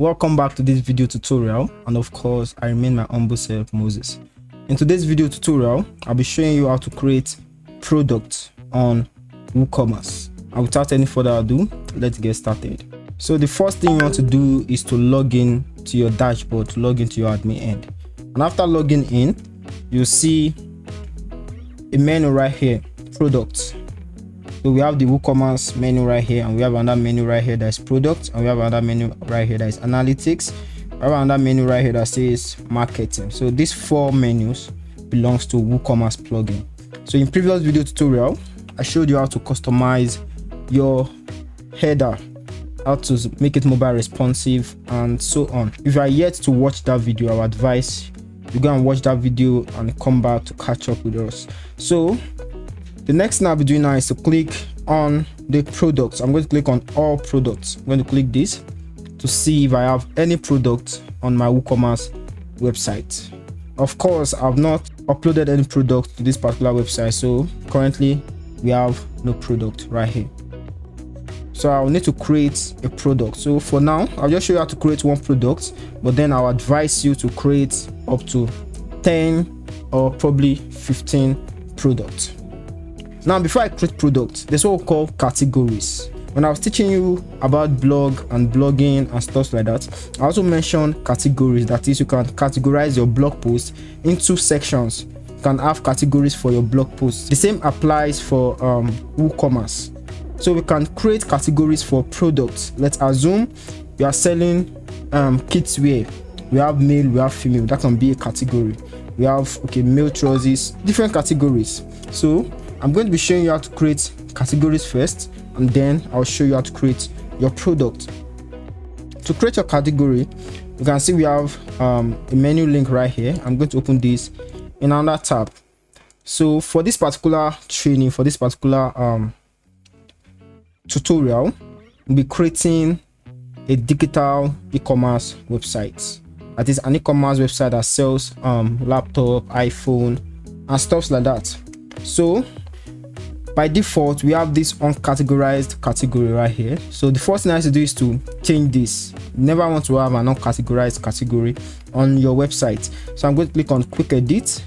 Welcome back to this video tutorial, and of course I remain my humble self, Moses. In today's video tutorial, I'll be showing you how to create products on Woocommerce. And without any further ado, let's get started. So the first thing you want to do is to log in to your dashboard, to log into your admin end. And after logging in, you'll see a menu right here, products. So we have the Woocommerce menu right here, and we have another menu right here that is products, and we have another menu right here that is analytics. We have another menu right here that says marketing. So these four menus belongs to Woocommerce plugin. So in previous video tutorial, I showed you how to customize your header, how to make it mobile responsive, and so on. If you are yet to watch that video, I would advise you go and watch that video and come back to catch up with us. So the next thing I'll be doing now is to click on the products. I'm going to click on all products. I'm going to click this to see if I have any product on my Woocommerce website. Of course, I've not uploaded any product to this particular website, so currently we have no product right here. So I'll need to create a product. So for now, I'll just show you how to create one product, but then I'll advise you to create up to 10 or probably 15 products. Now, before I create products, there's what we call categories. When I was teaching you about blog and blogging and stuff like that, I also mentioned categories. That is, you can categorize your blog post into sections. You can have categories for your blog posts. The same applies for Woocommerce. So we can create categories for products. Let's assume you are selling kids wear. We have male, we have female. That can be a category. We have male trousers, different categories. So I'm going to be showing you how to create categories first, and then I'll show you how to create your product. To create your category, you can see we have a menu link right here. I'm going to open this in another tab. So for this particular training, for this particular tutorial, we'll be creating a digital e-commerce website. That is an e-commerce website that sells laptop, iPhone, and stuff like that. So by default, we have this uncategorized category right here. So the first thing I have to do is to change this. You never want to have an uncategorized category on your website. So I'm going to click on quick edit.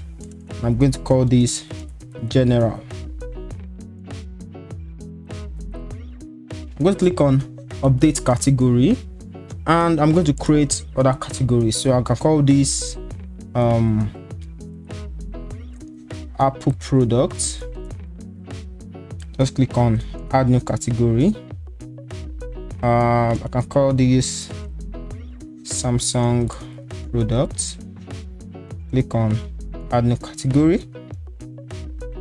I'm going to call this general. I'm going to click on update category, and I'm going to create other categories. So I can call this Apple products. Just click on add new category. I can call this Samsung products. Click on add new category.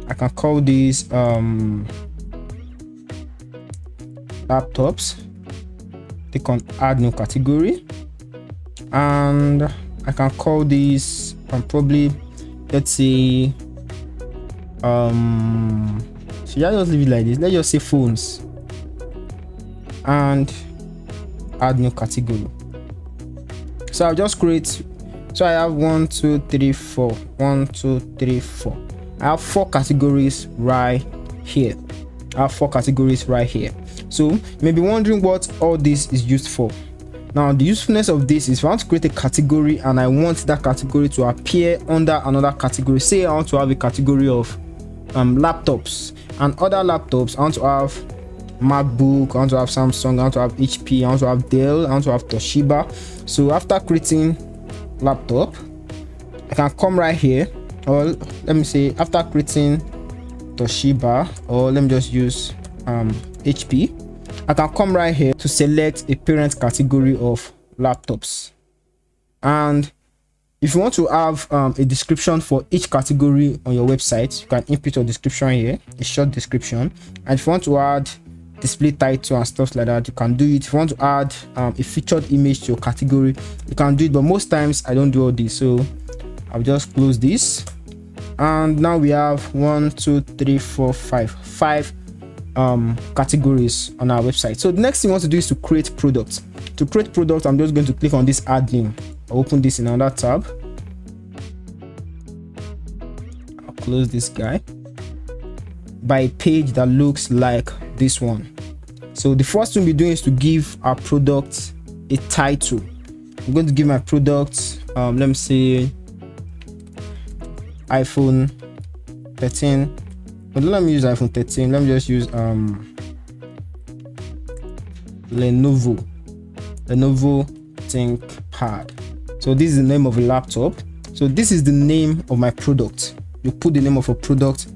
I can call this laptops. Click on add new category, and I can call this probably, let's say should I just leave it like this? Let's just say phones, and add new category. So I'll just create. So I have 1 2 3 4 1 2 3 4. I have 4 categories right here. So you may be wondering what all this is used for. Now, the usefulness of this is if I want to create a category and I want that category to appear under another category. Say I want to have a category of laptops, and other laptops, I want to have MacBook, I want to have Samsung, I want to have HP, I want to have Dell, I want to have Toshiba. So after creating laptop, I can come right here, or let me say after creating Toshiba, or let me just use HP, I can come right here to select a parent category of laptops. And if you want to have a description for each category on your website, you can input your description here, a short description. And if you want to add display title and stuff like that, you can do it. If you want to add a featured image to your category, you can do it. But most times I don't do all this, so I'll just close this. And now we have 1 2 3 4 5 categories on our website. So the next thing we want to do is to create products. To create products, I'm just going to click on this add new. I'll open this in another tab. I'll close this guy by a page that looks like this one. So the first thing we're doing is to give our product a title. I'm going to give my product, let me say iPhone 13, but let me use iPhone 13. Let me just use Lenovo ThinkPad. So this is the name of a laptop. So this is the name of my product. You put the name of your product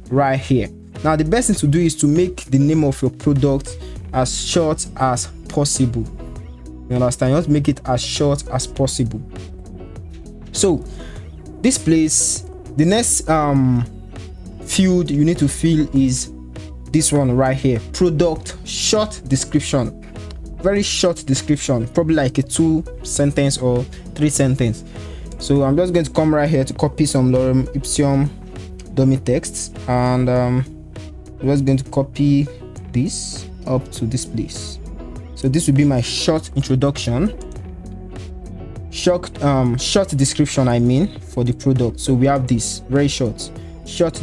right here. Now the best thing to do is to make the name of your product as short as possible. You understand? You want to make it as short as possible. So this place, the next field you need to fill is this one right here, product short description. Very short description, probably like a 2 sentence or 3 sentence. So I'm just going to come right here to copy some lorem ipsum dummy texts, and I'm just going to copy this up to this place. So this will be my short introduction, short description, I mean, for the product. So we have this very short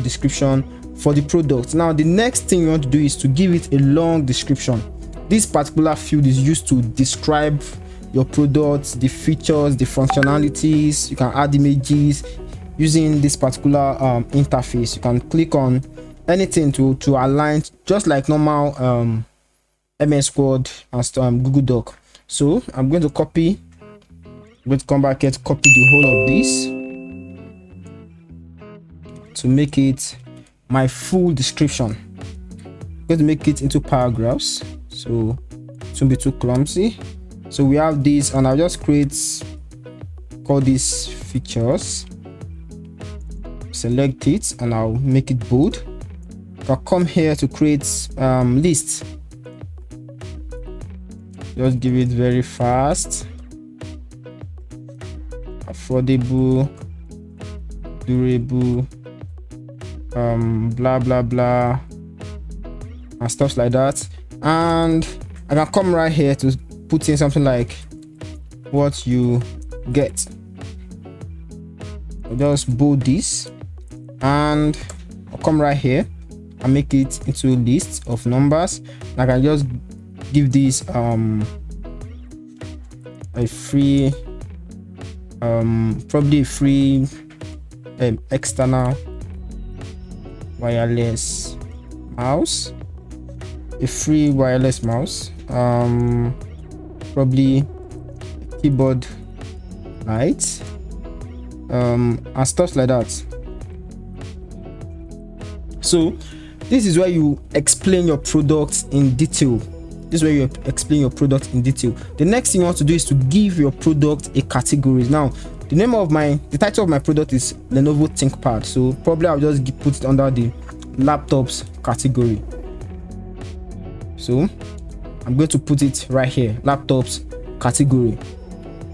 description for the product. Now the next thing you want to do is to give it a long description. This particular field is used to describe your products, the features, the functionalities. You can add images using this particular interface. You can click on anything to align, just like normal MS Word and Google Doc. So I'm going to copy. I'm going to come back here to copy the whole of this to make it my full description. I'm going to make it into paragraphs, so it won't be too clumsy. So we have this, and I'll just call these features, select it, and I'll make it bold. I'll come here to create lists. Just give it very fast, affordable, durable, blah blah blah, and stuff like that. And I can come right here to put in something like what you get. I'll just bold this, and I'll come right here and make it into a list of numbers. And I can just give this a free probably a free external wireless mouse, a free wireless mouse, probably keyboard light, and stuff like that. So this is where you explain your product in detail. This is where you explain your product in detail. The next thing you want to do is to give your product a category. Now the title of my product is Lenovo ThinkPad, so probably I'll just put it under the laptops category. So I'm going to put it right here, laptops category.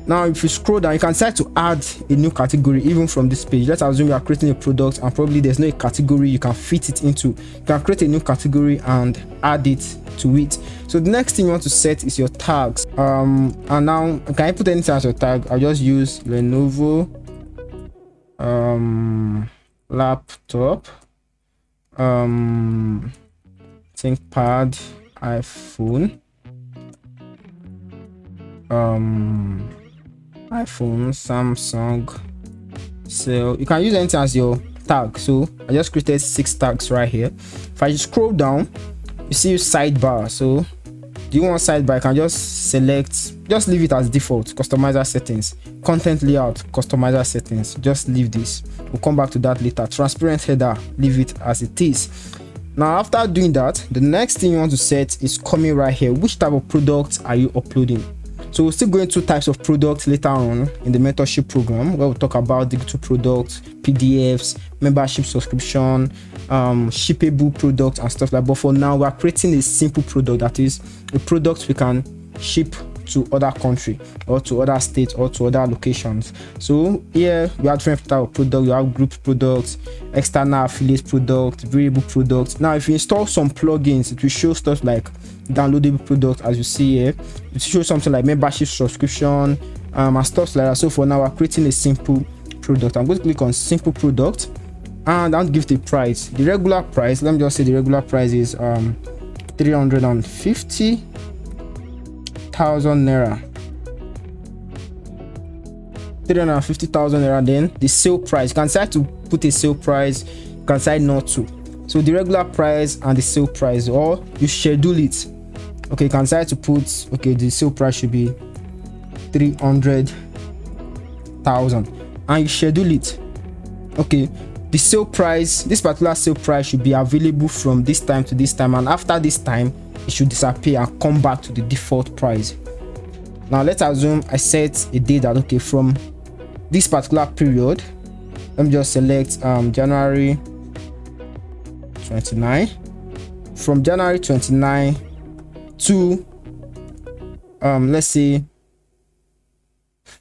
Now if you scroll down, you can decide to add a new category even from this page. Let's assume you are creating a product and probably there's no category you can fit it into. You can create a new category and add it to it. So the next thing you want to set is your tags. And now can I put anything as your tag? I'll just use Lenovo laptop ThinkPad iPhone Samsung. So you can use anything as your tag. So I just created 6 tags right here. If I scroll down, you see sidebar. So do you want sidebar? I can just select, just leave it as default, customizer settings, content layout, customizer settings. Just leave this. We'll come back to that later. Transparent header, leave it as it is. Now after doing that, the next thing you want to set is coming right here. Which type of products are you uploading? So we'll still go into types of products later on in the mentorship program, where we'll talk about digital products, PDFs, membership subscription, shippable products and stuff like that. But for now, we're creating a simple product, that is a product we can ship to other country or to other states or to other locations. So here we have different type of product. You have group products, external affiliate products, variable products. Now if you install some plugins, it will show stuff like downloadable products, as you see here. It shows something like membership subscription and stuff like that. So for now, we're creating a simple product. I'm going to click on simple product and I'll give the price. The regular price, let me just say the regular price is 350,000 naira. 350,000 naira. Then the sale price, you can decide to put a sale price, you can decide not to. So the regular price and the sale price, or you schedule it. Okay, you can decide to put, okay, the sale price should be 300,000 and you schedule it. Okay, the sale price, this particular sale price should be available from this time to this time, and after this time it should disappear and come back to the default price. Now let's assume I set a date that, okay, from this particular period, let me just select January 29, from January 29 to let's say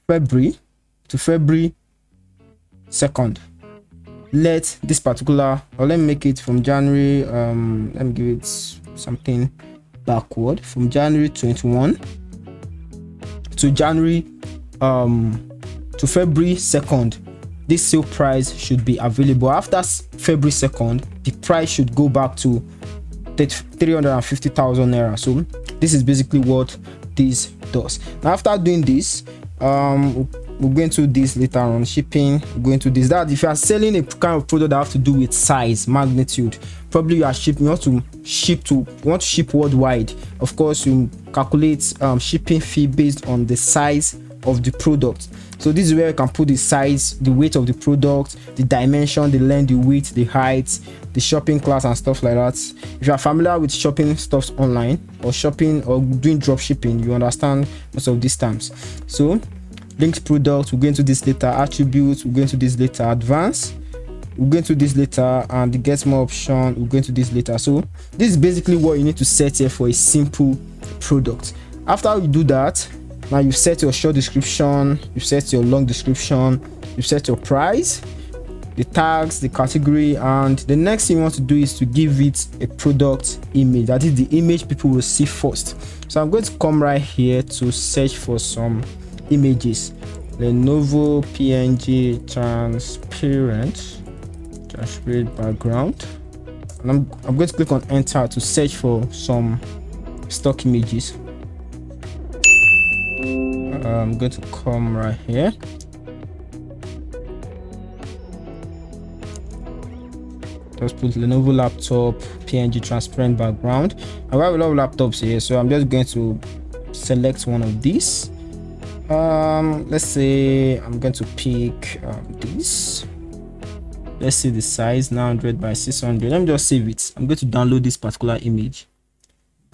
February 2nd. Let this particular, or let me make it from January, let me give it something backward, from January 21 to January to February 2nd. This sale price should be available. After February 2nd, the price should go back to 350,000 naira. So this is basically what this does. Now after doing this, we'll go into this later on. Shipping, we'll go into this. That if you are selling a kind of product that have to do with size, magnitude, probably you are shipping, you want to ship worldwide. Of course, you calculate shipping fee based on the size of the product. So this is where you can put the size, the weight of the product, the dimension, the length, the width, the height, the shopping class and stuff like that. If you are familiar with shopping stuff online, or shopping or doing drop shipping, you understand most of these terms. So linked product, we'll go into this later. Attributes, we'll go into this later. Advanced, we'll go into this later. And the get more option, we'll go into this later. So this is basically what you need to set here for a simple product. After you do that, now you've set your short description, you've set your long description, you've set your price, the tags, the category, and the next thing you want to do is to give it a product image. That is the image people will see first. So I'm going to come right here to search for some images. Lenovo PNG transparent background, and I'm going to click on enter to search for some stock images. I'm going to come right here. Just put Lenovo laptop PNG transparent background. I have a lot of laptops here, so I'm just going to select one of these. Let's say I'm going to pick this. Let's see the size, 900 by 600. Let me just save it. I'm going to download this particular image.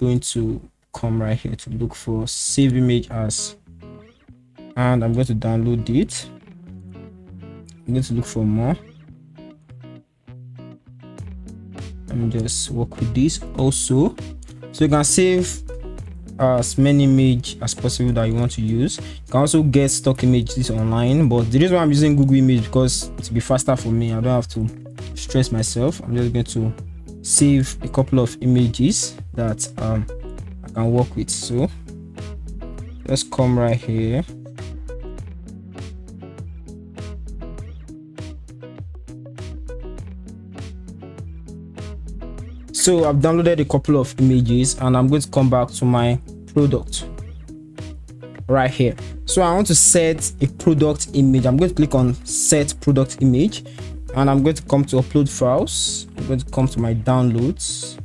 I'm going to come right here to look for save image as, and I'm going to download it. I'm going to look for more. Let me just work with this also, so you can save as many images as possible that you want to use. You can also get stock images online, but the reason why I'm using Google Image, because it'll be faster for me. I don't have to stress myself. I'm just going to save a couple of images that I can work with. So let's come right here. So I've downloaded a couple of images, and I'm going to come back to my product right here. So I want to set a product image. I'm going to click on set product image, and I'm going to come to upload files. I'm going to come to my downloads.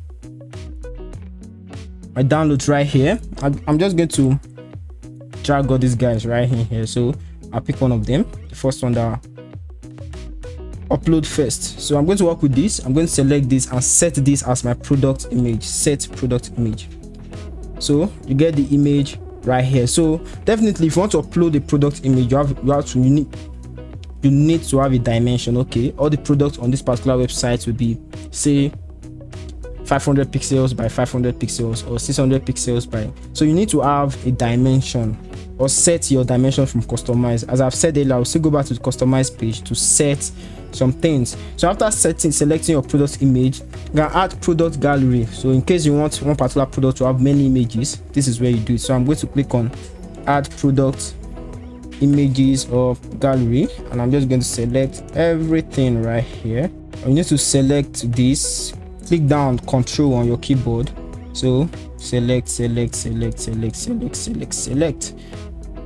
My downloads right here. I'm just going to drag all these guys right in here. So I'll pick one of them, the first one that upload first. So I'm going to work with this. I'm going to select this and set this as my product image. Set product image. So you get the image right here. So definitely, if you want to upload a product image, you need to have a dimension. Okay, all the products on this particular website will be, say, 500 pixels by 500 pixels or 600 pixels by. So you need to have a dimension, or set your dimension from customize. As I've said earlier, I'll still go back to the customize page to set some things. So after selecting your product image, you can add product gallery. So in case you want one particular product to have many images, this is where you do it. So I'm going to click on add product images or gallery, and I'm just going to select everything right here. You need to select this, click down control on your keyboard. So select.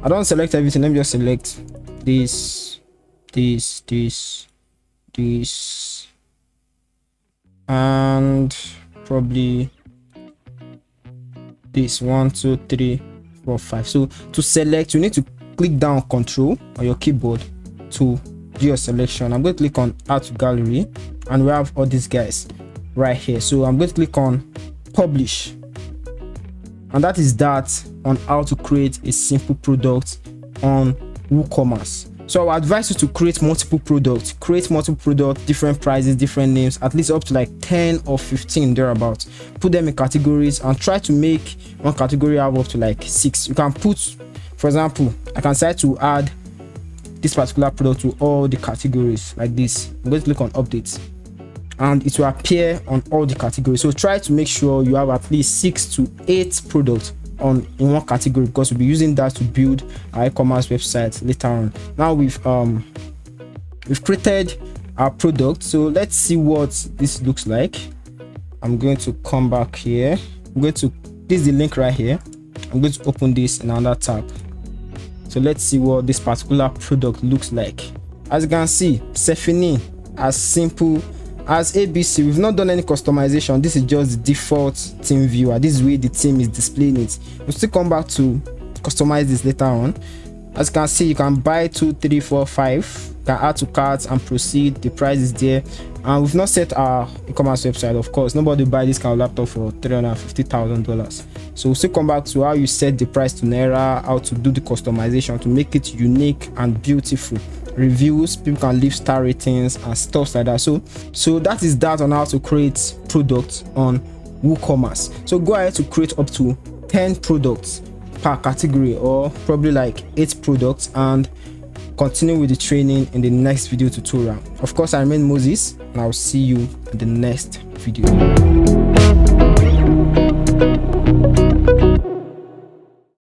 I don't select everything. Let me just select this, and probably this 1, 2, 3, 4, 5. So to select, you need to click down Control on your keyboard to do your selection. I'm going to click on Add to Gallery, and we have all these guys right here. So I'm going to click on Publish, and that is that on how to create a simple product on WooCommerce. So I advise you to create multiple products, different prices, different names, at least up to like 10 or 15 thereabouts. Put them in categories and try to make one category have up to like 6. You can put, for example, I can decide to add this particular product to all the categories like this. I'm going to click on Updates, and it will appear on all the categories. So try to make sure you have at least 6 to 8 products in one category, because we'll be using that to build our e-commerce website later on. Now we've created our product, so let's see what this looks like. I'm going to come back here. This is the link right here. I'm going to open this in another tab. So let's see what this particular product looks like. As you can see, Stephanie, as simple as ABC. We've not done any customization. This is just the default theme viewer. This is where the theme is displaying it. We'll still come back to customize this later on. As you can see, you can buy 2, 3, 4, 5. You can add to carts and proceed. The price is there, and we've not set our e-commerce website. Of course, nobody will buy this kind of laptop for $350,000. So we'll still come back to how you set the price to Naira, how to do the customization to make it unique and beautiful. Reviews, people can leave star ratings and stuff like that. So that is that on how to create products on WooCommerce. So go ahead to create up to 10 products per category, or probably like 8 products, and continue with the training in the next video tutorial. Of course, I remain Moses, and I'll see you in the next video.